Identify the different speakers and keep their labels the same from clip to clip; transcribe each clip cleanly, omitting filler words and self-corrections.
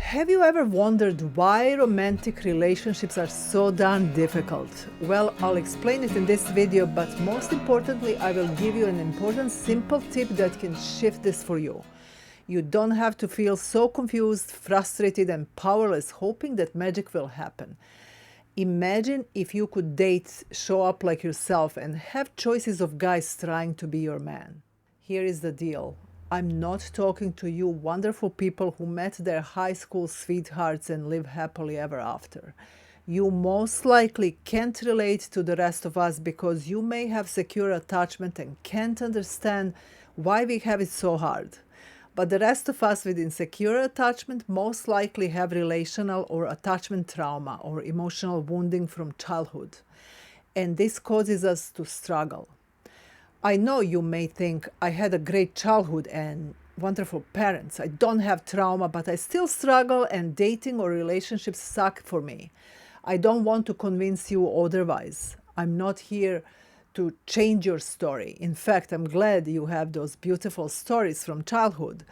Speaker 1: Have you ever wondered why romantic relationships are so darn difficult? Well, I'll explain it in this video, but most importantly, I will give you an important simple tip that can shift this for you. You don't have to feel so confused, frustrated, and powerless hoping that magic will happen. Imagine if you could date, show up like yourself, and have choices of guys trying to be your man. Here is the deal. I'm not talking to you wonderful people who met their high school sweethearts and live happily ever after. You most likely can't relate to the rest of us because you may have secure attachment and can't understand why we have it so hard. But the rest of us with insecure attachment most likely have relational or attachment trauma or emotional wounding from childhood. And this causes us to struggle. I know you may think I had a great childhood and wonderful parents. I don't have trauma, but I still struggle and dating or relationships suck for me. I don't want to convince you otherwise. I'm not here to change your story. In fact, I'm glad you have those beautiful stories from childhood.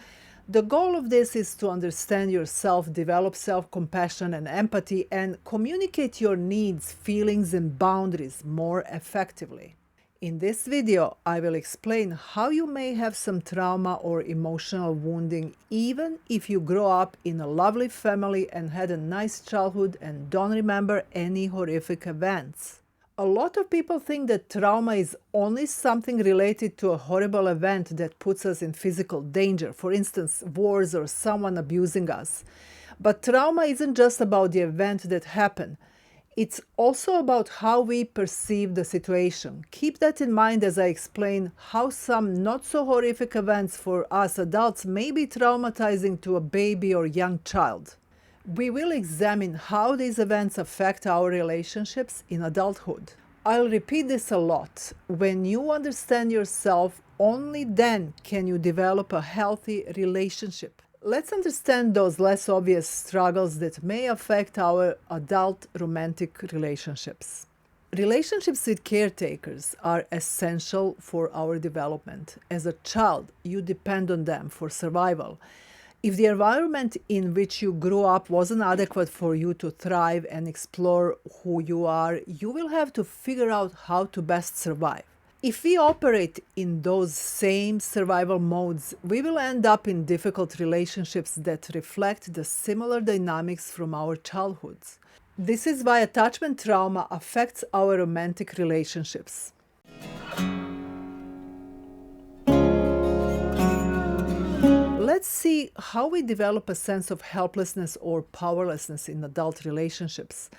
Speaker 1: The goal of this is to understand yourself, develop self-compassion and empathy, and communicate your needs, feelings, and boundaries more effectively. In this video, I will explain how you may have some trauma or emotional wounding even if you grow up in a lovely family and had a nice childhood and don't remember any horrific events. A lot of people think that trauma is only something related to a horrible event that puts us in physical danger, for instance, wars or someone abusing us. But trauma isn't just about the event that happened. It's also about how we perceive the situation. Keep that in mind as I explain how some not so horrific events for us adults may be traumatizing to a baby or young child. We will examine how these events affect our relationships in adulthood. I'll repeat this a lot. When you understand yourself, only then can you develop a healthy relationship. Let's understand those less obvious struggles that may affect our adult romantic relationships. Relationships with caretakers are essential for our development. As a child, you depend on them for survival. If the environment in which you grew up wasn't adequate for you to thrive and explore who you are, you will have to figure out how to best survive. If we operate in those same survival modes, we will end up in difficult relationships that reflect the similar dynamics from our childhoods. This is why attachment trauma affects our romantic relationships. Let's see how we develop a sense of helplessness or powerlessness in adult relationships.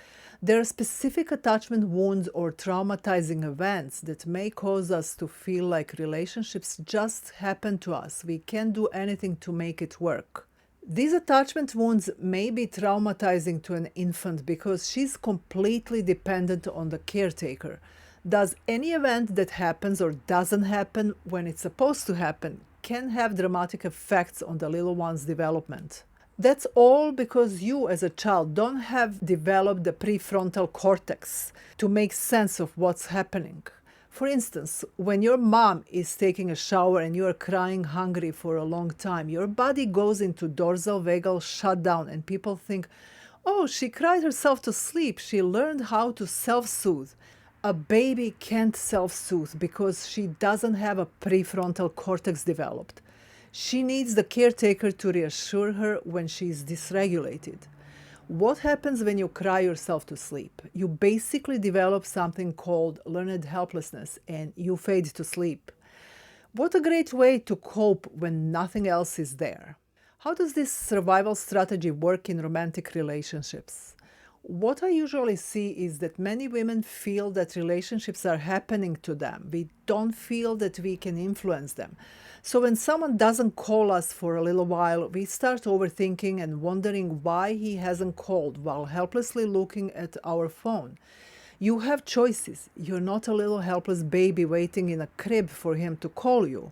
Speaker 1: There are specific attachment wounds or traumatizing events that may cause us to feel like relationships just happen to us. We can't do anything to make it work. These attachment wounds may be traumatizing to an infant because she's completely dependent on the caretaker. Thus, any event that happens or doesn't happen when it's supposed to happen can have dramatic effects on the little one's development. That's all because you as a child don't have developed the prefrontal cortex to make sense of what's happening. For instance, when your mom is taking a shower and you are crying hungry for a long time, your body goes into dorsal vagal shutdown and people think, oh, she cried herself to sleep. She learned how to self-soothe. A baby can't self-soothe because she doesn't have a prefrontal cortex developed. She needs the caretaker to reassure her when she is dysregulated. What happens when you cry yourself to sleep? You basically develop something called learned helplessness and you fade to sleep. What a great way to cope when nothing else is there. How does this survival strategy work in romantic relationships? What I usually see is that many women feel that relationships are happening to them. We don't feel that we can influence them. So when someone doesn't call us for a little while, we start overthinking and wondering why he hasn't called while helplessly looking at our phone. You have choices. You're not a little helpless baby waiting in a crib for him to call you.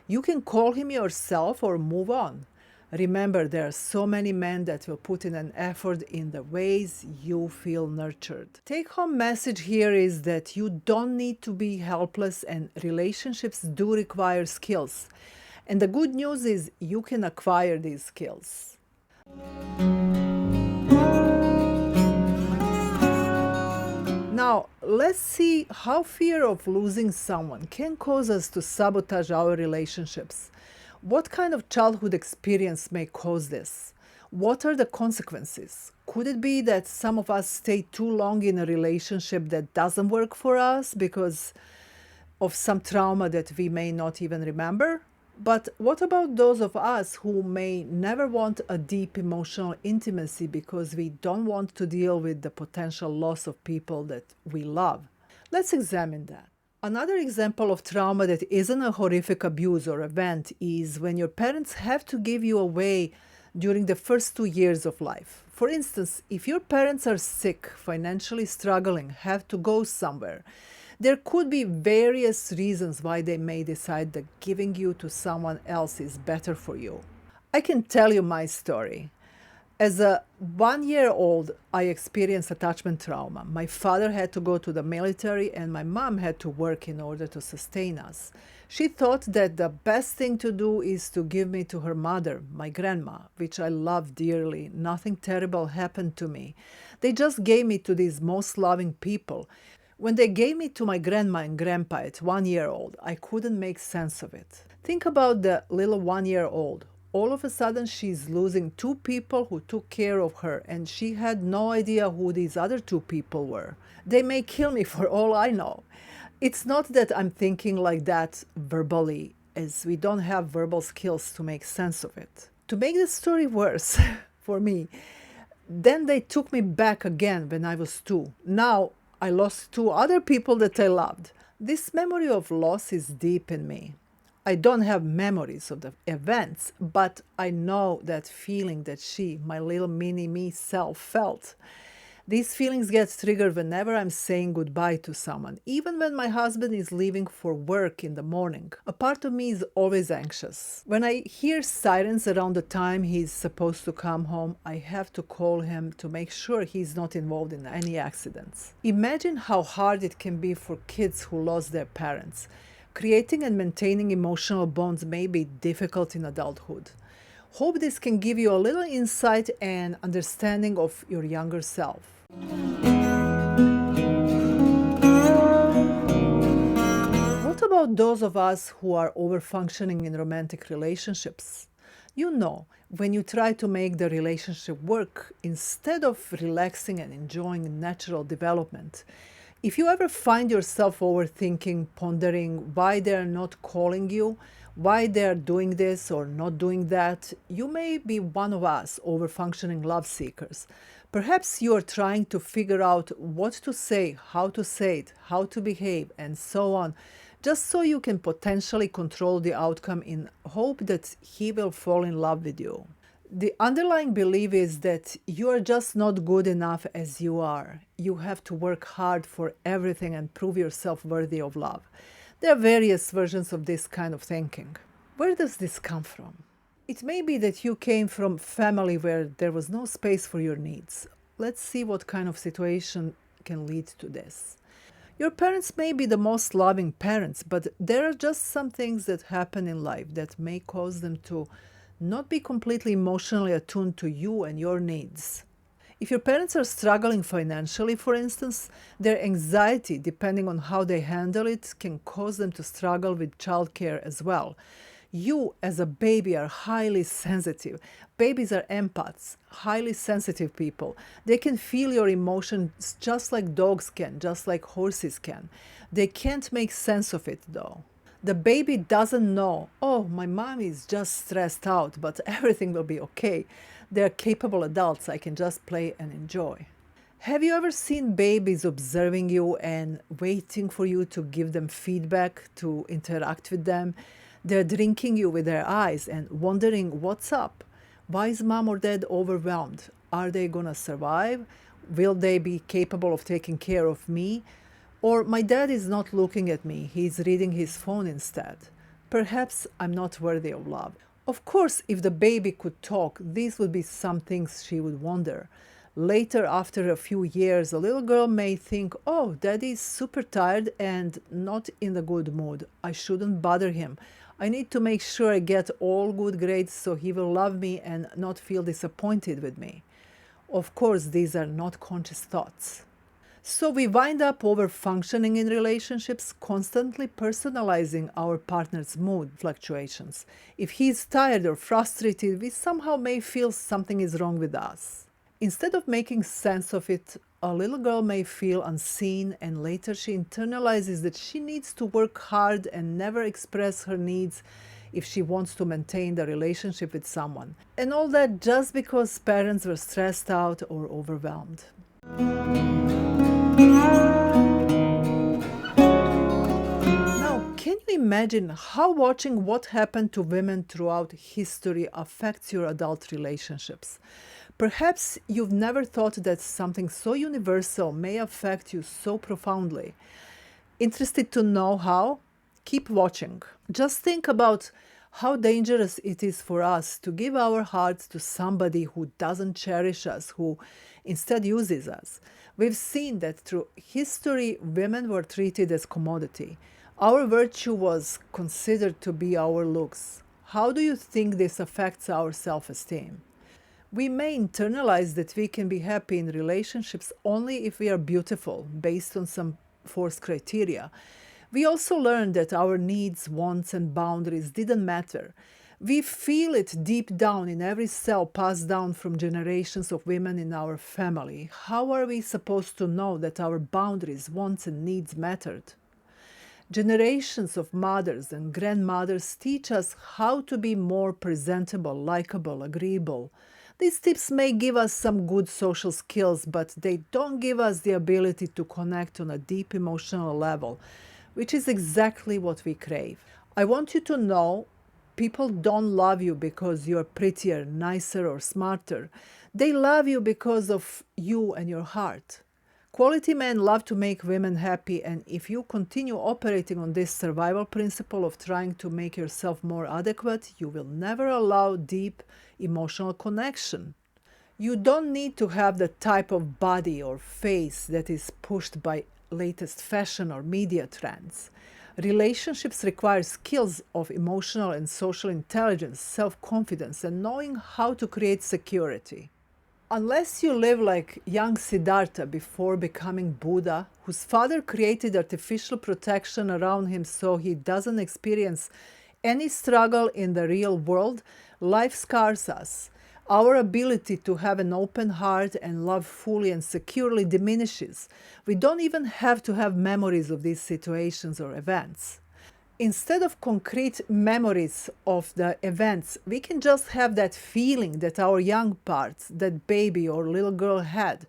Speaker 1: You can call him yourself or move on. Remember, there are so many men that will put in an effort in the ways you feel nurtured. Take-home message here is that you don't need to be helpless and relationships do require skills. And the good news is you can acquire these skills. let's see how fear of losing someone can cause us to sabotage our relationships. What kind of childhood experience may cause this? What are the consequences? Could it be that some of us stay too long in a relationship that doesn't work for us because of some trauma that we may not even remember? But what about those of us who may never want a deep emotional intimacy because we don't want to deal with the potential loss of people that we love? Let's examine that. Another example of trauma that isn't a horrific abuse or event is when your parents have to give you away during the first 2 years of life. For instance, if your parents are sick, financially struggling, have to go somewhere, there could be various reasons why they may decide that giving you to someone else is better for you. I can tell you my story. As a 1-year-old, I experienced attachment trauma. My father had to go to the military and my mom had to work in order to sustain us. She thought that the best thing to do is to give me to her mother, my grandma, which I love dearly. Nothing terrible happened to me. They just gave me to these most loving people. When they gave me to my grandma and grandpa at 1-year-old, I couldn't make sense of it. Think about the little 1-year-old. All of a sudden, she's losing 2 people who took care of her, and she had no idea who these other 2 people were. They may kill me for all I know. It's not that I'm thinking like that verbally, as we don't have verbal skills to make sense of it. To make the story worse for me, then they took me back again when I was 2. Now, I lost 2 other people that I loved. This memory of loss is deep in me. I don't have memories of the events, but I know that feeling that she, my little mini me self, felt. These feelings get triggered whenever I'm saying goodbye to someone, even when my husband is leaving for work in the morning. A part of me is always anxious. When I hear sirens around the time he's supposed to come home, I have to call him to make sure he's not involved in any accidents. Imagine how hard it can be for kids who lost their parents. Creating and maintaining emotional bonds may be difficult in adulthood. Hope this can give you a little insight and understanding of your younger self. What about those of us who are over-functioning in romantic relationships? You know, when you try to make the relationship work instead of relaxing and enjoying natural development. If you ever find yourself overthinking, pondering why they're not calling you, why they're doing this or not doing that, you may be one of us over-functioning love seekers. Perhaps you are trying to figure out what to say, how to say it, how to behave, and so on, just so you can potentially control the outcome in hope that he will fall in love with you. The underlying belief is that you are just not good enough as you are. You have to work hard for everything and prove yourself worthy of love. There are various versions of this kind of thinking. Where does this come from? It may be that you came from a family where there was no space for your needs. Let's see what kind of situation can lead to this. Your parents may be the most loving parents, but there are just some things that happen in life that may cause them to not be completely emotionally attuned to you and your needs. If your parents are struggling financially, for instance, their anxiety, depending on how they handle it, can cause them to struggle with childcare as well. You, as a baby, are highly sensitive. Babies are empaths, highly sensitive people. They can feel your emotions just like dogs can, just like horses can. They can't make sense of it, though. The baby doesn't know, oh, my mom is just stressed out, but everything will be okay. They're capable adults. I can just play and enjoy. Have you ever seen babies observing you and waiting for you to give them feedback, to interact with them? They're drinking you with their eyes and wondering what's up. Why is mom or dad overwhelmed? Are they going to survive? Will they be capable of taking care of me? Or my dad is not looking at me, he's reading his phone instead. Perhaps I'm not worthy of love. Of course, if the baby could talk, these would be some things she would wonder. Later, after a few years, a little girl may think, oh, daddy's super tired and not in a good mood. I shouldn't bother him. I need to make sure I get all good grades so he will love me and not feel disappointed with me. Of course, these are not conscious thoughts. So we wind up over-functioning in relationships, constantly personalizing our partner's mood fluctuations. If he's tired or frustrated, we somehow may feel something is wrong with us. Instead of making sense of it, a little girl may feel unseen, and later she internalizes that she needs to work hard and never express her needs if she wants to maintain the relationship with someone. And all that just because parents were stressed out or overwhelmed. Now, can you imagine how watching what happened to women throughout history affects your adult relationships? Perhaps you've never thought that something so universal may affect you so profoundly. Interested to know how? Keep watching. Just think about how dangerous it is for us to give our hearts to somebody who doesn't cherish us, who instead uses us. We've seen that through history, women were treated as commodity. Our virtue was considered to be our looks. How do you think this affects our self-esteem? We may internalize that we can be happy in relationships only if we are beautiful, based on some forced criteria. We also learned that our needs, wants, and boundaries didn't matter. We feel it deep down in every cell passed down from generations of women in our family. How are we supposed to know that our boundaries, wants, and needs mattered? Generations of mothers and grandmothers teach us how to be more presentable, likable, agreeable. These tips may give us some good social skills, but they don't give us the ability to connect on a deep emotional level, which is exactly what we crave. I want you to know people don't love you because you're prettier, nicer, or smarter. They love you because of you and your heart. Quality men love to make women happy, and if you continue operating on this survival principle of trying to make yourself more adequate, you will never allow deep emotional connection. You don't need to have the type of body or face that is pushed by latest fashion or media trends. Relationships require skills of emotional and social intelligence, self-confidence, and knowing how to create security. Unless you live like young Siddhartha before becoming Buddha, whose father created artificial protection around him so he doesn't experience any struggle in the real world, life scars us. Our ability to have an open heart and love fully and securely diminishes. We don't even have to have memories of these situations or events. Instead of concrete memories of the events, we can just have that feeling that our young parts, that baby or little girl had.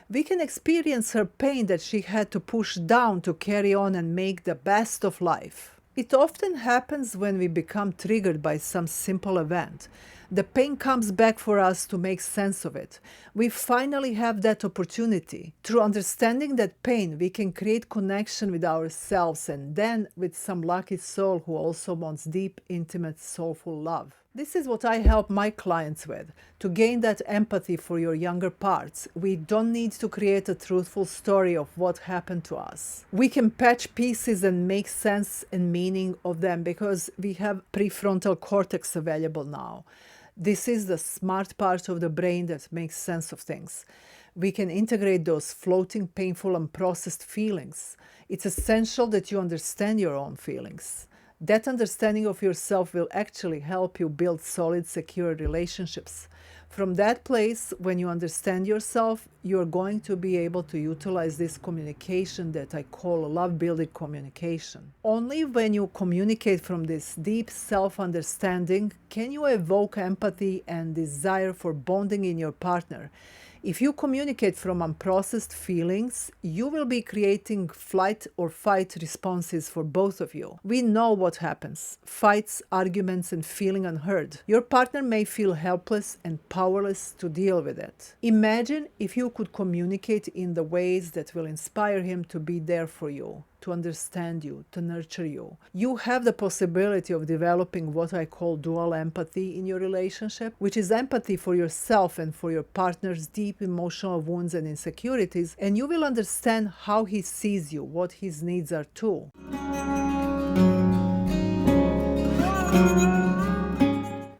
Speaker 1: We can experience her pain that she had to push down to carry on and make the best of life. It often happens when we become triggered by some simple event. The pain comes back for us to make sense of it. We finally have that opportunity. Through understanding that pain, we can create connection with ourselves and then with some lucky soul who also wants deep, intimate, soulful love. This is what I help my clients with, to gain that empathy for your younger parts. We don't need to create a truthful story of what happened to us. We can patch pieces and make sense and meaning of them because we have prefrontal cortex available now. This is the smart part of the brain that makes sense of things. We can integrate those floating, painful, unprocessed feelings. It's essential that you understand your own feelings. That understanding of yourself will actually help you build solid, secure relationships. From that place, when you understand yourself, you're going to be able to utilize this communication that I call love-building communication. Only when you communicate from this deep self-understanding can you evoke empathy and desire for bonding in your partner. If you communicate from unprocessed feelings, you will be creating flight or fight responses for both of you. We know what happens: fights, arguments, and feeling unheard. Your partner may feel helpless and powerless to deal with it. Imagine if you could communicate in the ways that will inspire him to be there for you, to understand you, to nurture you. You have the possibility of developing what I call dual empathy in your relationship, which is empathy for yourself and for your partner's deep emotional wounds and insecurities, and you will understand how he sees you, what his needs are too.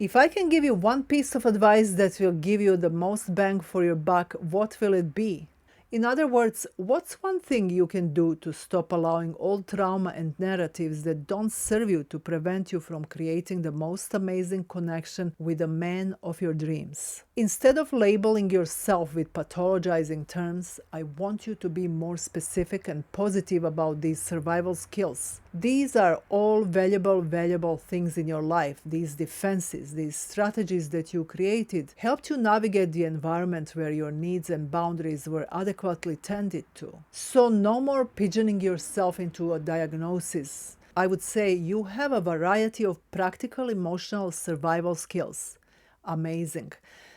Speaker 1: If I can give you one piece of advice that will give you the most bang for your buck, what will it be? In other words, what's one thing you can do to stop allowing old trauma and narratives that don't serve you to prevent you from creating the most amazing connection with the man of your dreams? Instead of labeling yourself with pathologizing terms, I want you to be more specific and positive about these survival skills. These are all valuable things in your life. These defenses, these strategies that you created helped you navigate the environment where your needs and boundaries were adequately tended to. So no more pigeoning yourself into a diagnosis. I would say you have a variety of practical emotional survival skills. Amazing.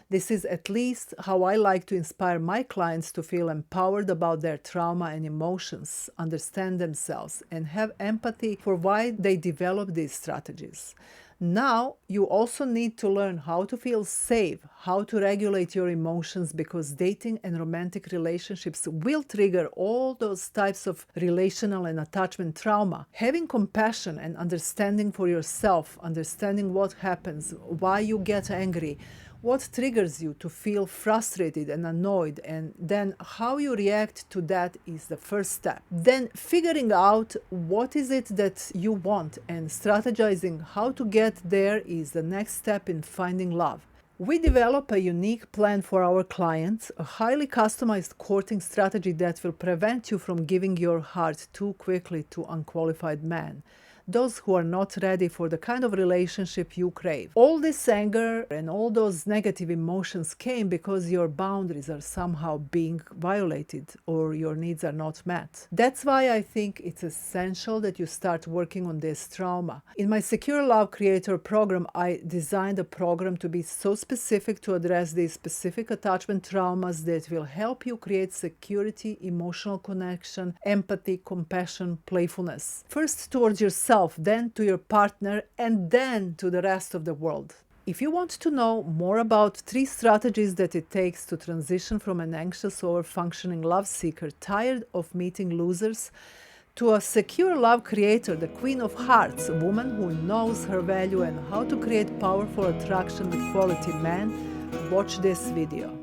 Speaker 1: This is at least how I like to inspire my clients to feel empowered about their trauma and emotions, understand themselves, and have empathy for why they develop these strategies. Now, you also need to learn how to feel safe, how to regulate your emotions, because dating and romantic relationships will trigger all those types of relational and attachment trauma. Having compassion and understanding for yourself, understanding what happens, why you get angry, what triggers you to feel frustrated and annoyed, and then how you react to that is the first step. Then figuring out what is it that you want and strategizing how to get there is the next step in finding love. We develop a unique plan for our clients, a highly customized courting strategy that will prevent you from giving your heart too quickly to unqualified men, those who are not ready for the kind of relationship you crave. All this anger and all those negative emotions came because your boundaries are somehow being violated or your needs are not met. That's why I think it's essential that you start working on this trauma. In my Secure Love Creator program, I designed a program to be so specific to address these specific attachment traumas that will help you create security, emotional connection, empathy, compassion, playfulness. First towards yourself, then to your partner, and then to the rest of the world. If you want to know more about 3 strategies that it takes to transition from an anxious or functioning love seeker tired of meeting losers to a secure love creator, the Queen of Hearts, a woman who knows her value and how to create powerful attraction with quality men, watch this video.